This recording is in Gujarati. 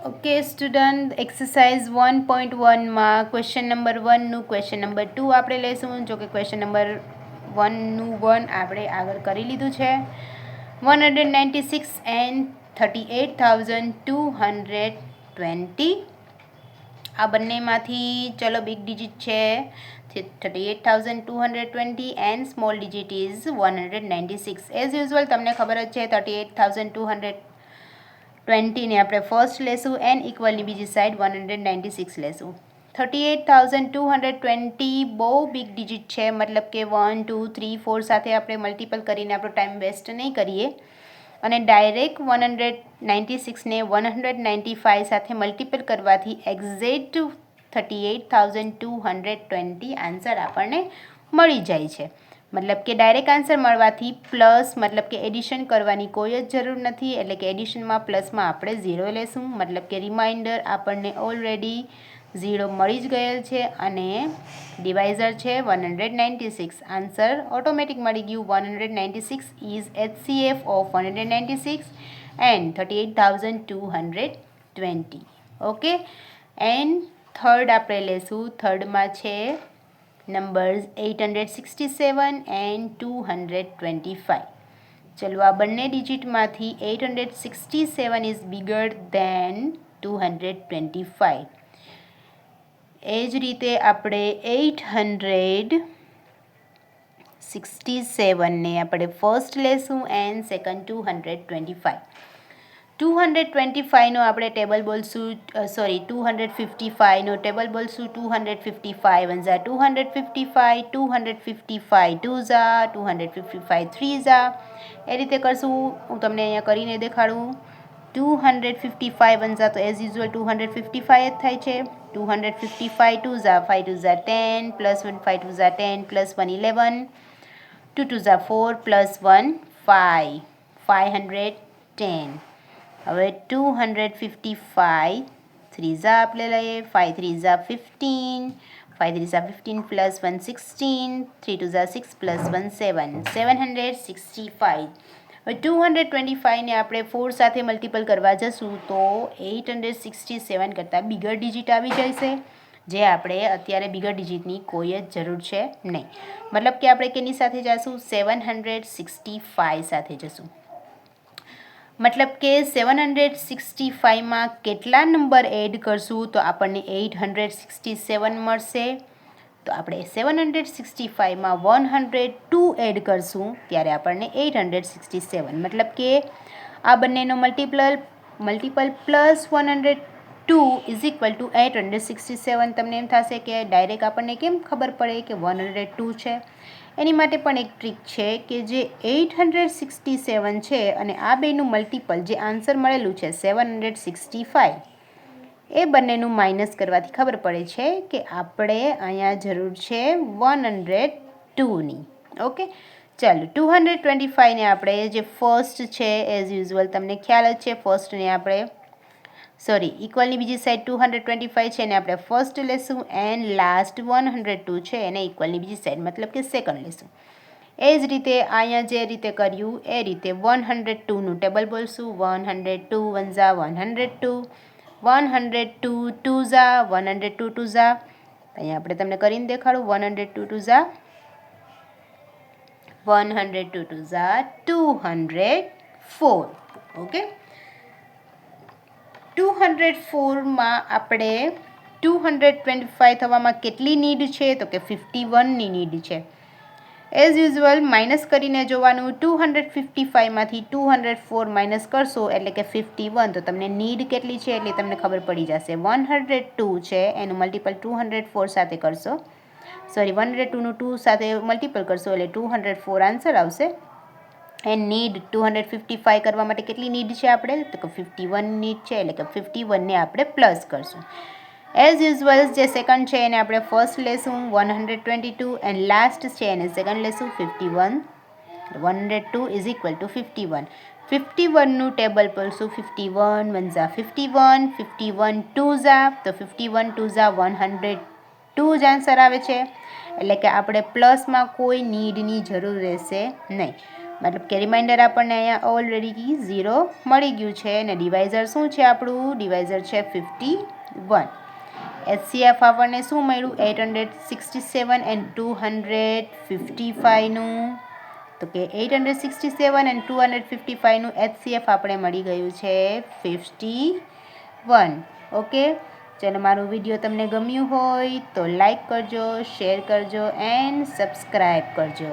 ઓકે સ્ટુડન્ટ, એક્સરસાઇઝ 1.1માં ક્વેશ્ચન નંબર 1નું ક્વેશ્ચન નંબર 2 આપણે લઈશું. જો કે ક્વેશ્ચન નંબર 1નું 1 આપણે આગળ કરી લીધું છે. 196 and 38,220. આ બંનેમાંથી ચલો બિગ ડિજિટ છે 38,220 and small digit is 196. As usual તમને ખબર જ છે 38,220 ને આપણે ફર્સ્ટ લેશું એન ઇક્વલની બીજી સાઈડ 196 લેશું. 38,220 બહુ બિગ ડિજિટ છે, મતલબ કે 1 2 3 4 સાથે આપણે મલ્ટિપલ કરીને આપણો ટાઈમ વેસ્ટ નહીં કરીએ અને ડાયરેક્ટ 196ને 195 સાથે મલ્ટિપલ કરવાથી એક્ઝેક્ટ 38,220 આન્સર આપણને મળી જાય છે. મતલબ કે ડાયરેક્ટ આન્સર મળવાથી પ્લસ મતલબ કે એડિશન કરવાની કોઈ જ જરૂર નથી, એટલે કે એડિશનમાં પ્લસમાં આપણે 0 લેશું. મતલબ કે રિમાઇન્ડર આપણને ઓલરેડી 0 મળી જ ગયેલ છે અને ડિવાઇઝર છે 196. આન્સર ઓટોમેટિક મળી ગયું. 196 is HCF of 196 and 38,220. Okay, and third આપણે લેશું. થર્ડમાં છે નંબર્સ 867 એન્ડ 225. ચલો આ બંને ડિજિટમાંથી 867 ઇઝ બિગર દેન 225. એ જ રીતે આપણે 867ને આપણે ફર્સ્ટ લેશું એન્ડ સેકન્ડ 225. 225નો આપણે ટેબલ બોલશું, 255નો ટેબલ બોલશું. 255 1 ઝા 255, 255 2 ઝા 255 3 ઝા. એ રીતે કરશું. હું તમને અહીંયા કરીને દેખાડું. 255 1 ઝા તો એઝ યુઝ્યુઅલ 255 જ થાય છે. 255 2 Jha 5 2 Jha 10 plus 1 5 2 Jha 10 plus 1 11 2 2 Jha 4 plus 1 5 510. હવે 255 3 ઝા આપણે લઈએ. 5 3 ઝા 15 5 3 ઝા 15 પ્લસ 1 16 3 2 ઝા 6 પ્લસ 1 7 765. હવે 225ને આપણે 4 સાથે મલ્ટિપલ કરવા જશું તો 867 કરતાં બિગર ડિજિટ આવી જશે, જે આપણે અત્યારે બિગર ડિજિટની કોઈ જ જરૂર છે નહીં. મતલબ કે આપણે કેની સાથે જઈશું? 765 સાથે જશું. મતલબ કે 765માં કેટલા નંબર એડ કરશું તો આપણને 867 મળશે. તો આપણે 765માં 102 એડ કરશું ત્યારે આપણને 867. મતલબ કે આ બંનેનો multiple plus 102 is equal two 867. તમને એમ થશે કે ડાયરેક્ટ આપણને કેમ ખબર પડે કે 102 છે? એની માટે પણ એક ટ્રીક છે કે જે 867 છે અને આ બેનું મલ્ટિપલ જે આન્સર મળેલું છે 765, એ બંનેનું માઇનસ કરવાથી ખબર પડે છે કે આપણે અહીંયા જરૂર છે 102ની. ઓકે, ચાલો 225ને આપણે જે ફર્સ્ટ છે એઝ યુઝ્યુઅલ તમને ખ્યાલ જ છે, ફર્સ્ટને આપણે ઇક્વલની બીજી સાઈડ 225 છે એને આપણે ફર્સ્ટ લેશું એન્ડ લાસ્ટ 102 છે એને ઇક્વલની બીજી સાઈડ મતલબ કે સેકન્ડ લેશું. એ જ રીતે અહીંયા જે રીતે કર્યું એ રીતે 102નું ટેબલ બોલશું. 102 1 ઝા 102 102 2 ઝા 102 2 ઝા. અહીંયા આપણે તમને કરીને દેખાડું. 102 2 ઝા 102 2 ઝા 204. ઓકે, 204માં આપણે 225 થવામાં કેટલી નીડ છે તો કે 51ની નીડ છે. એઝ યુઝ્યુઅલ માઇનસ કરીને જોવાનું. 255માંથી 204 માઇનસ કરશો એટલે કે 51, તો તમને નીડ કેટલી છે એટલે તમને ખબર પડી જશે. 102 છે એનું મલ્ટિપલ 204 સાથે કરશો, 102નું 2 સાથે મલ્ટિપલ કરશો એટલે 204 આન્સર આવશે. એન્ડ નીડ 255 કરવા માટે કેટલી નીડ છે આપણે તો કે 51 નીડ છે, એટલે કે 51ને આપણે પ્લસ કરશું. એઝ યુઝ્યુઅલ જે સેકન્ડ છે એને આપણે ફર્સ્ટ લેશું 122 એન્ડ લાસ્ટ છે એને સેકન્ડ લેશું 51. 102 ઇઝ ઇક્વલ ટુ 51. 51નું ટેબલ બોલશું. 51 1 ઝા 51 51 2 ઝા તો 51 2 ઝા 102 જ આન્સર આવે છે, એટલે કે આપણે પ્લસમાં કોઈ નીડની જરૂર રહેશે નહીં. મતલબ કે રિમાઇન્ડર આપણને અહીંયા ઓલરેડી 0 મળી ગયું છે અને ડિવાઇઝર શું છે આપણું? ડિવાઇઝર છે 51. HCF આપણને શું મળ્યું? 867 એન્ડ 255નું. તો કે 867 એન્ડ 255નું HCF આપણે મળી ગયું છે 51. ઓકે, ચલો મારું વિડીયો તમને ગમ્યું હોય તો લાઈક કરજો, શેર કરજો એન્ડ સબસ્ક્રાઈબ કરજો.